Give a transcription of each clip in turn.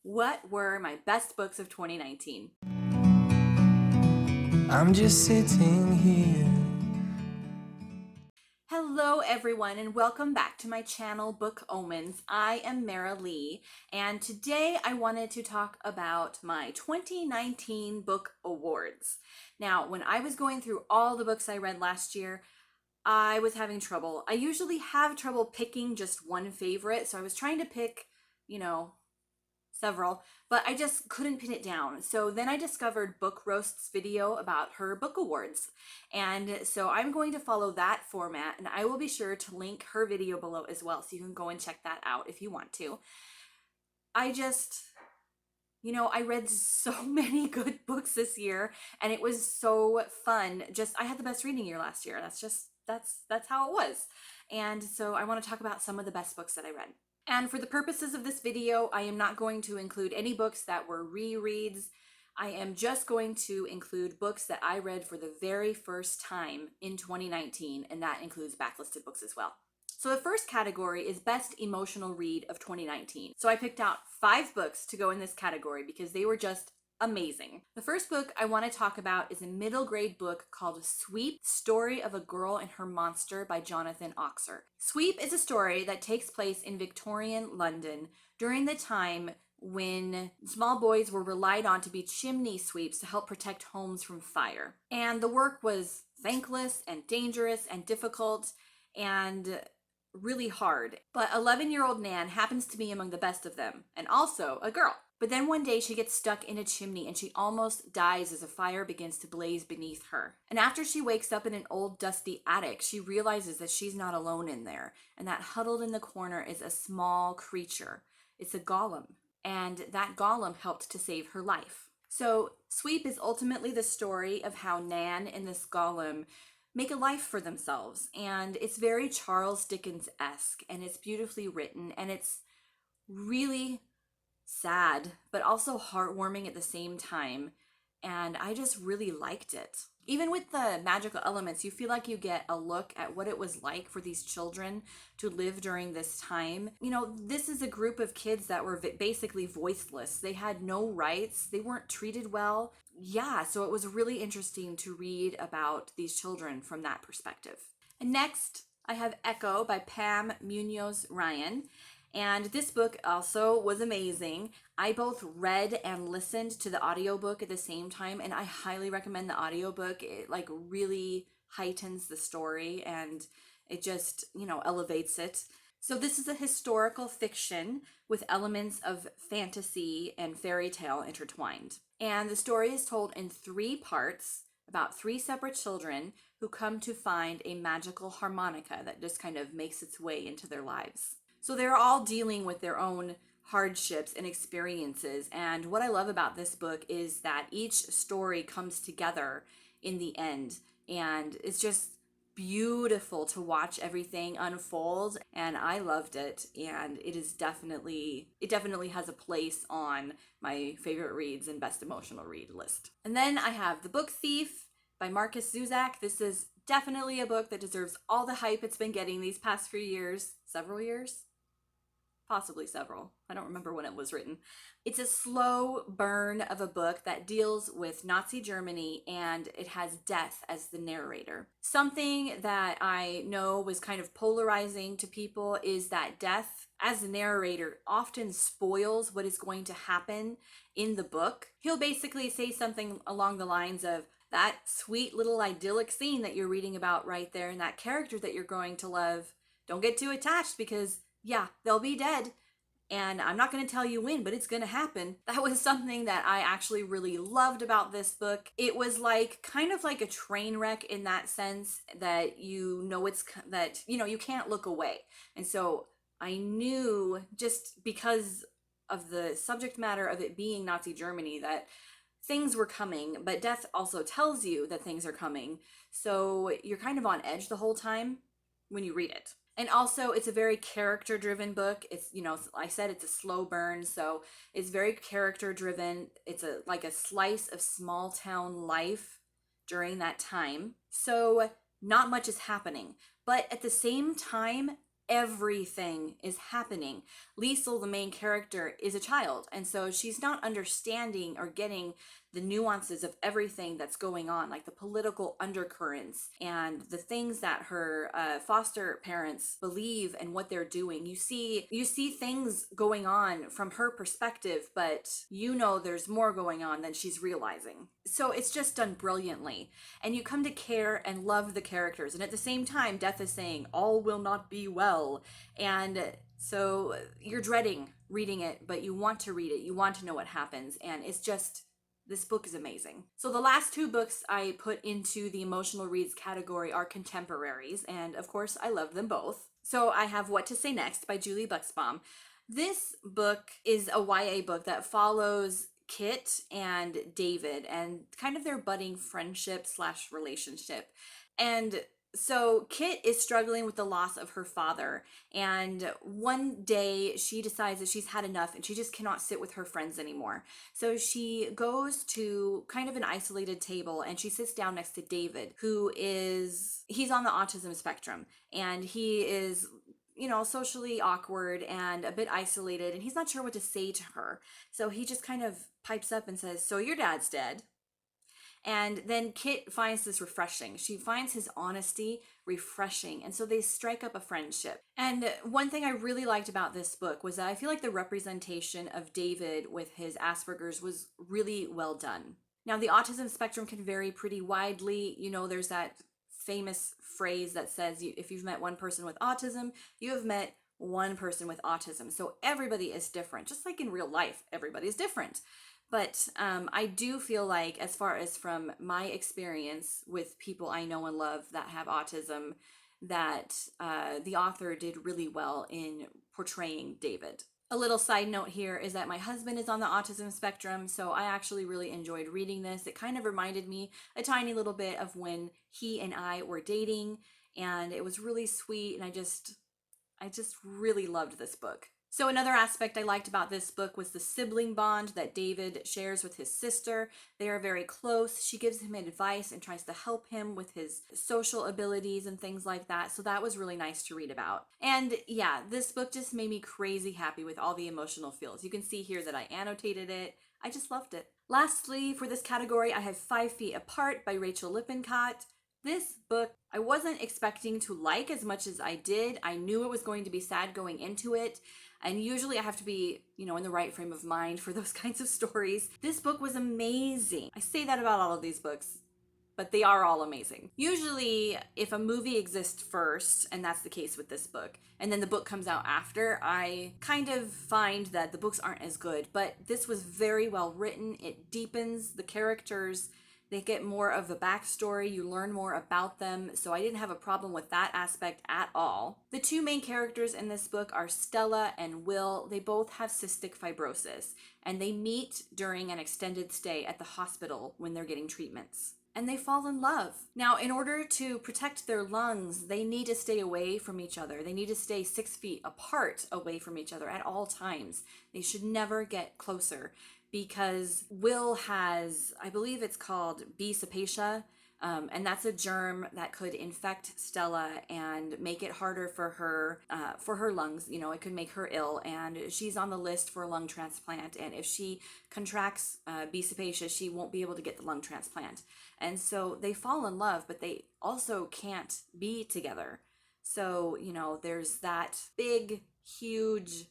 What were my best books of 2019? I'm just sitting here. Hello everyone and welcome back to my channel Book Omens. I am Mara Lee and today I wanted to talk about my 2019 book awards. Now, when I was going through all the books I read last year, I was having trouble. I usually have trouble picking just one favorite, so I was trying to pick, several, but I just couldn't pin it down. So then I discovered Book Roast's video about her book awards. And so I'm going to follow that format, and I will be sure to link her video below as well, so you can go and check that out if you want to. I just, I read so many good books this year, and it was so fun. I had the best reading year last year. That's how it was. And so I want to talk about some of the best books that I read. And for the purposes of this video, I am not going to include any books that were rereads. I am just going to include books that I read for the very first time in 2019, and that includes backlisted books as well. So the first category is Best Emotional Read of 2019. So I picked out 5 books to go in this category because they were just amazing. The first book I want to talk about is a middle grade book called Sweep, Story of a Girl and Her Monster by Jonathan Oxer. Sweep is a story that takes place in Victorian London during the time when small boys were relied on to be chimney sweeps to help protect homes from fire. And the work was thankless and dangerous and difficult and really hard. But 11-year-old Nan happens to be among the best of them, and also a girl. But then one day she gets stuck in a chimney and she almost dies as a fire begins to blaze beneath her. And after she wakes up in an old dusty attic, she realizes that she's not alone in there, and that huddled in the corner is a small creature. It's a golem, and that golem helped to save her life. So Sweep is ultimately the story of how Nan and this golem make a life for themselves, and it's very Charles Dickens-esque, and it's beautifully written, and it's really sad, but also heartwarming at the same time. And I just really liked it. Even with the magical elements, you feel like you get a look at what it was like for these children to live during this time. This is a group of kids that were basically voiceless. They had no rights. They weren't treated well. Yeah, so it was really interesting to read about these children from that perspective. And next, I have Echo by Pam Munoz Ryan. And this book also was amazing. I both read and listened to the audiobook at the same time, and I highly recommend the audiobook. It really heightens the story, and it just, elevates it. So this is a historical fiction with elements of fantasy and fairy tale intertwined. And the story is told in 3 parts about 3 separate children who come to find a magical harmonica that just kind of makes its way into their lives. So they're all dealing with their own hardships and experiences. And what I love about this book is that each story comes together in the end. And it's just beautiful to watch everything unfold. And I loved it. And it definitely has a place on my favorite reads and best emotional read list. And then I have The Book Thief by Marcus Zuzak. This is definitely a book that deserves all the hype it's been getting these past few years. Several years? Possibly several. I don't remember when it was written. It's a slow burn of a book that deals with Nazi Germany, and it has death as the narrator. Something that I know was kind of polarizing to people is that death as the narrator often spoils what is going to happen in the book. He'll basically say something along the lines of, that sweet little idyllic scene that you're reading about right there, and that character that you're going to love, don't get too attached because yeah, they'll be dead. And I'm not going to tell you when, but it's going to happen. That was something that I actually really loved about this book. It was kind of like a train wreck in that sense that you can't look away. And so I knew, just because of the subject matter of it being Nazi Germany, that things were coming, but death also tells you that things are coming. So you're kind of on edge the whole time when you read it. And also, it's a very character-driven book. It's, I said it's a slow burn, so it's very character-driven. It's like a slice of small-town life during that time. So not much is happening. But at the same time, everything is happening. Liesel, the main character, is a child, and so she's not understanding or getting the nuances of everything that's going on, like the political undercurrents and the things that her foster parents believe and what they're doing. You see things going on from her perspective, but you know there's more going on than she's realizing. So it's just done brilliantly, and you come to care and love the characters. And at the same time, Death is saying all will not be well, and so you're dreading reading it, but you want to read it. You want to know what happens, and it's just, this book is amazing. So the last two books I put into the emotional reads category are contemporaries, and of course I love them both. So I have What to Say Next by Julie Buxbaum. This book is a YA book that follows Kit and David and kind of their budding friendship slash relationship. And so Kit is struggling with the loss of her father, and one day she decides that she's had enough and she just cannot sit with her friends anymore. So she goes to kind of an isolated table and she sits down next to David, he's on the autism spectrum, and he is, socially awkward and a bit isolated, and he's not sure what to say to her. So he just kind of pipes up and says, "So your dad's dead?" And then Kit finds this refreshing. She finds his honesty refreshing. And so they strike up a friendship. And one thing I really liked about this book was that I feel like the representation of David with his Asperger's was really well done. Now, the autism spectrum can vary pretty widely. There's that famous phrase that says, if you've met one person with autism, you have met one person with autism. So everybody is different. Just like in real life, everybody's different. But I do feel like, as far as from my experience with people I know and love that have autism, that the author did really well in portraying David. A little side note here is that my husband is on the autism spectrum, so I actually really enjoyed reading this. It kind of reminded me a tiny little bit of when he and I were dating, and it was really sweet, and I just really loved this book. So another aspect I liked about this book was the sibling bond that David shares with his sister. They are very close. She gives him advice and tries to help him with his social abilities and things like that. So that was really nice to read about. And yeah, this book just made me crazy happy with all the emotional feels. You can see here that I annotated it. I just loved it. Lastly, for this category, I have 5 Feet Apart by Rachel Lippincott. This book I wasn't expecting to like as much as I did. I knew it was going to be sad going into it. And usually I have to be, in the right frame of mind for those kinds of stories. This book was amazing. I say that about all of these books, but they are all amazing. Usually, if a movie exists first, and that's the case with this book, and then the book comes out after, I kind of find that the books aren't as good. But this was very well written. It deepens the characters. They get more of the backstory, you learn more about them, so I didn't have a problem with that aspect at all. The two main characters in this book are Stella and Will. They both have cystic fibrosis, and they meet during an extended stay at the hospital when they're getting treatments. And they fall in love. Now, in order to protect their lungs, they need to stay away from each other. They need to stay 6 feet apart away from each other at all times. They should never get closer, because Will has, I believe it's called B. cepacia, and that's a germ that could infect Stella and make it harder for her lungs. It could make her ill, and she's on the list for a lung transplant. And if she contracts B. cepacia, she won't be able to get the lung transplant. And so they fall in love, but they also can't be together. So, there's that big, huge,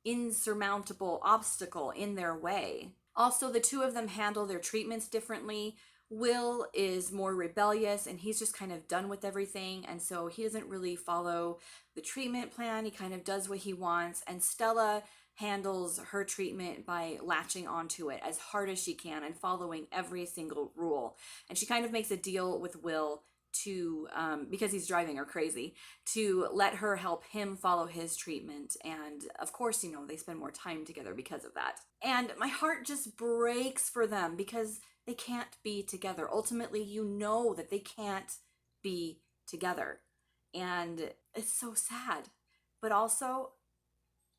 insurmountable obstacle in their way. Also, the two of them handle their treatments differently. Will is more rebellious, and he's just kind of done with everything, and so he doesn't really follow the treatment plan. He kind of does what he wants. And Stella handles her treatment by latching onto it as hard as she can and following every single rule. And she kind of makes a deal with Will to, because he's driving her crazy, to let her help him follow his treatment. And of course, they spend more time together because of that. And my heart just breaks for them because they can't be together. Ultimately, that they can't be together. And it's so sad. But also,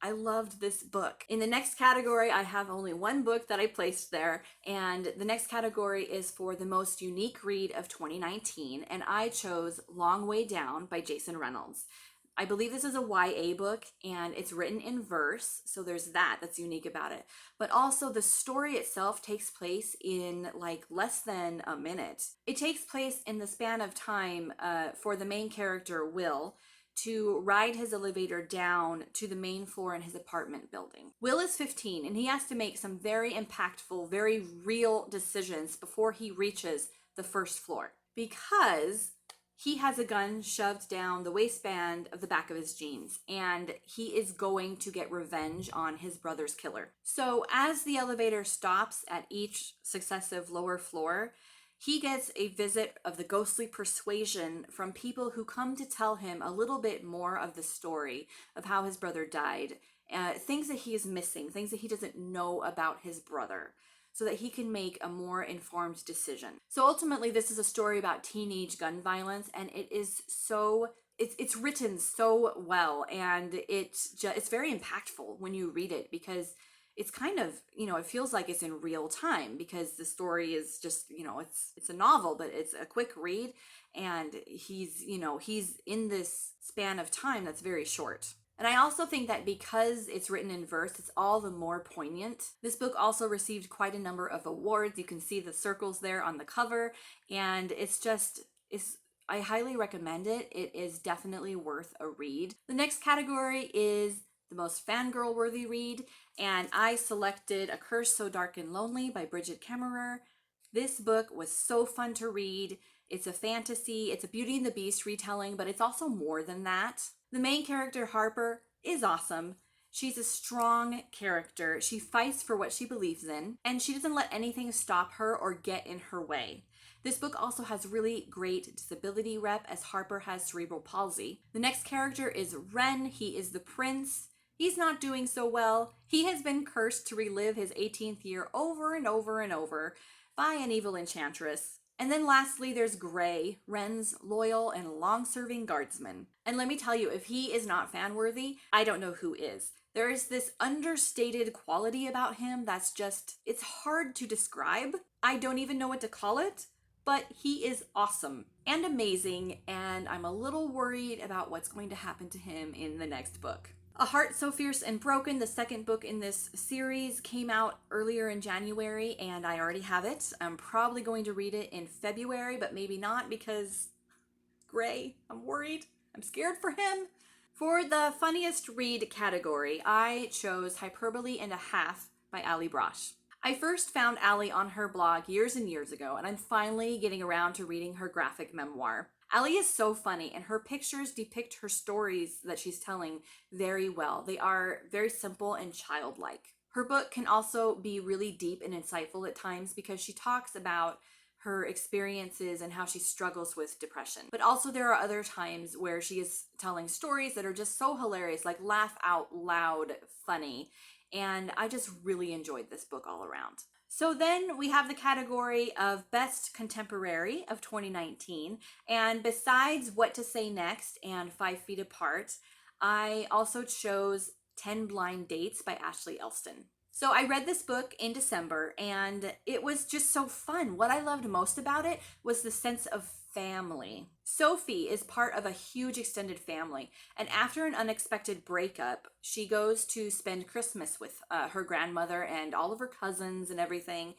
I loved this book. In the next category, I have only one book that I placed there, and the next category is for the most unique read of 2019, and I chose Long Way Down by Jason Reynolds. I believe this is a YA book and it's written in verse, so there's that's unique about it. But also the story itself takes place in like less than a minute. It takes place in the span of time for the main character, Will, to ride his elevator down to the main floor in his apartment building. Will is 15 and he has to make some very impactful, very real decisions before he reaches the first floor because he has a gun shoved down the waistband of the back of his jeans and he is going to get revenge on his brother's killer. So as the elevator stops at each successive lower floor, he gets a visit of the ghostly persuasion from people who come to tell him a little bit more of the story of how his brother died, things that he is missing, things that he doesn't know about his brother, so that he can make a more informed decision. So ultimately, this is a story about teenage gun violence, and it is so it's written so well, and it's very impactful when you read it because it's kind of, it feels like it's in real time because the story is just, it's a novel, but it's a quick read, and he's in this span of time that's very short. And I also think that because it's written in verse, it's all the more poignant. This book also received quite a number of awards. You can see the circles there on the cover, and I highly recommend it. It is definitely worth a read. The next category is the most fangirl worthy read, and I selected A Curse So Dark and Lonely by Bridget Kemmerer. This book was so fun to read. It's a fantasy, it's a Beauty and the Beast retelling, but it's also more than that. The main character, Harper, is awesome. She's a strong character. She fights for what she believes in, and she doesn't let anything stop her or get in her way. This book also has really great disability rep as Harper has cerebral palsy. The next character is Ren. He is the prince. He's not doing so well. He has been cursed to relive his 18th year over and over and over by an evil enchantress. And then lastly, there's Gray, Ren's loyal and long-serving guardsman. And let me tell you, if he is not fan-worthy, I don't know who is. There is this understated quality about him that's just, it's hard to describe. I don't even know what to call it, but he is awesome and amazing, and I'm a little worried about what's going to happen to him in the next book. A Heart So Fierce and Broken, the second book in this series, came out earlier in January, and I already have it. I'm probably going to read it in February, but maybe not because Gray, I'm worried. I'm scared for him. For the funniest read category, I chose Hyperbole and a Half by Ali Brosh. I first found Ali on her blog years and years ago, and I'm finally getting around to reading her graphic memoir. Ali is so funny, and her pictures depict her stories that she's telling very well. They are very simple and childlike. Her book can also be really deep and insightful at times because she talks about her experiences and how she struggles with depression. But also there are other times where she is telling stories that are just so hilarious, like laugh out loud funny. And I just really enjoyed this book all around. So then we have the category of Best Contemporary of 2019. And besides What to Say Next and 5 Feet Apart, I also chose 10 Blind Dates by Ashley Elston. So I read this book in December and it was just so fun. What I loved most about it was the sense of family. Sophie is part of a huge extended family, and after an unexpected breakup, she goes to spend Christmas with her grandmother and all of her cousins and everything,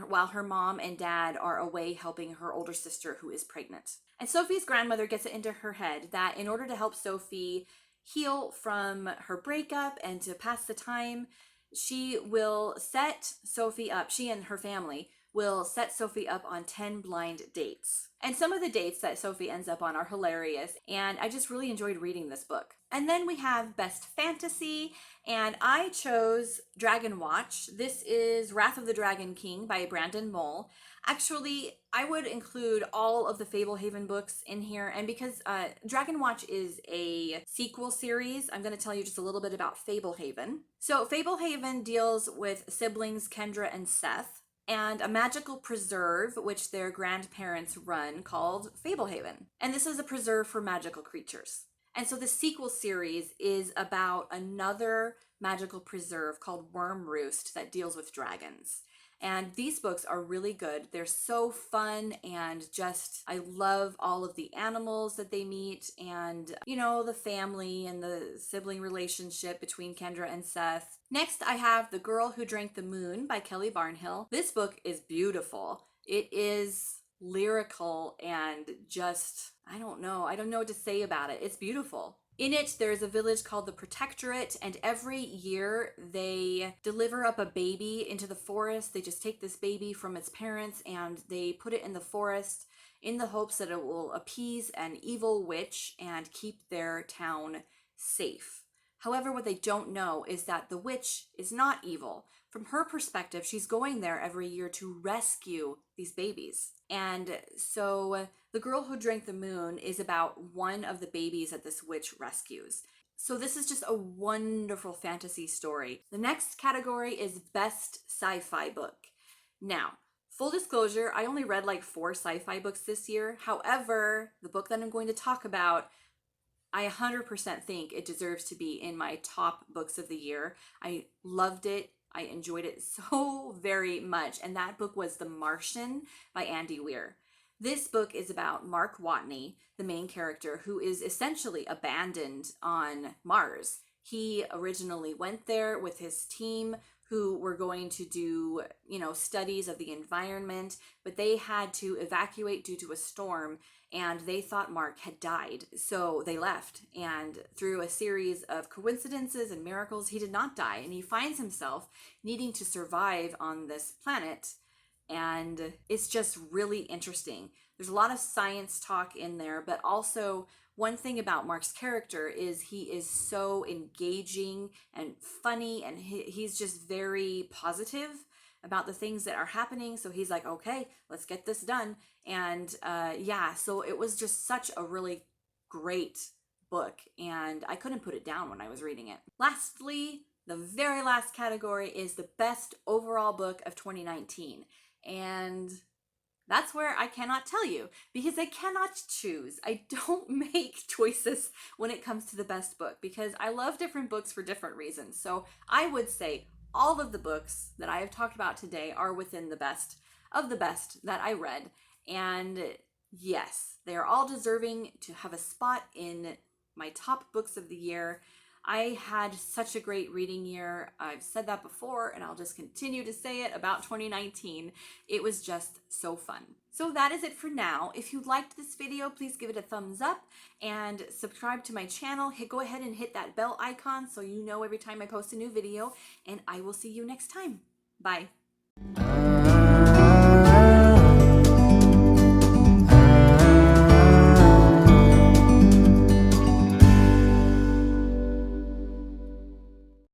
while her mom and dad are away helping her older sister who is pregnant. And Sophie's grandmother gets it into her head that in order to help Sophie heal from her breakup and to pass the time, she will set Sophie up, she and her family will set Sophie up on 10 blind dates. And some of the dates that Sophie ends up on are hilarious, and I just really enjoyed reading this book. And then we have Best Fantasy, and I chose Dragon Watch. This is Wrath of the Dragon King by Brandon Mull. Actually, I would include all of the Fablehaven books in here, and because Dragon Watch is a sequel series, I'm going to tell you just a little bit about Fablehaven. So Fablehaven deals with siblings Kendra and Seth, and a magical preserve which their grandparents run called Fablehaven. And this is a preserve for magical creatures. And so the sequel series is about another magical preserve called Worm Roost that deals with dragons. And these books are really good. They're so fun, and just, I love all of the animals that they meet, and, you know, the family and the sibling relationship between Kendra and Seth. Next, I have The Girl Who Drank the Moon by Kelly Barnhill. This book is beautiful. It is lyrical and just, I don't know what to say about it. It's beautiful. In it, there's a village called the Protectorate, and every year they deliver up a baby into the forest. They just take this baby from its parents and they put it in the forest in the hopes that it will appease an evil witch and keep their town safe. However, what they don't know is that the witch is not evil. From her perspective, she's going there every year to rescue these babies. And so The Girl Who Drank the Moon is about one of the babies that this witch rescues. So this is just a wonderful fantasy story. The next category is Best Sci-Fi Book. Now, full disclosure, I only read like 4 sci-fi books this year. However, the book that I'm going to talk about, I 100% think it deserves to be in my top books of the year. I loved it. I enjoyed it so very much. And that book was The Martian by Andy Weir. This book is about Mark Watney, the main character, who is essentially abandoned on Mars. He originally went there with his team who were going to do, studies of the environment, but they had to evacuate due to a storm, and they thought Mark had died. So they left, and through a series of coincidences and miracles, he did not die, and he finds himself needing to survive on this planet. And it's just really interesting. There's a lot of science talk in there, but also one thing about Mark's character is he is so engaging and funny, and he's just very positive about the things that are happening. So he's like, okay, let's get this done. And so it was just such a really great book, and I couldn't put it down when I was reading it. Lastly, the very last category is the best overall book of 2019. And that's where I cannot tell you, because I cannot choose. I don't make choices when it comes to the best book, because I love different books for different reasons. So I would say all of the books that I have talked about today are within the best of the best that I read. And yes, they are all deserving to have a spot in my top books of the year. I had such a great reading year. I've said that before, and I'll just continue to say it about 2019. It was just so fun. So that is it for now. If you liked this video, please give it a thumbs up and subscribe to my channel. Go ahead and hit that bell icon so you know every time I post a new video, and I will see you next time. Bye.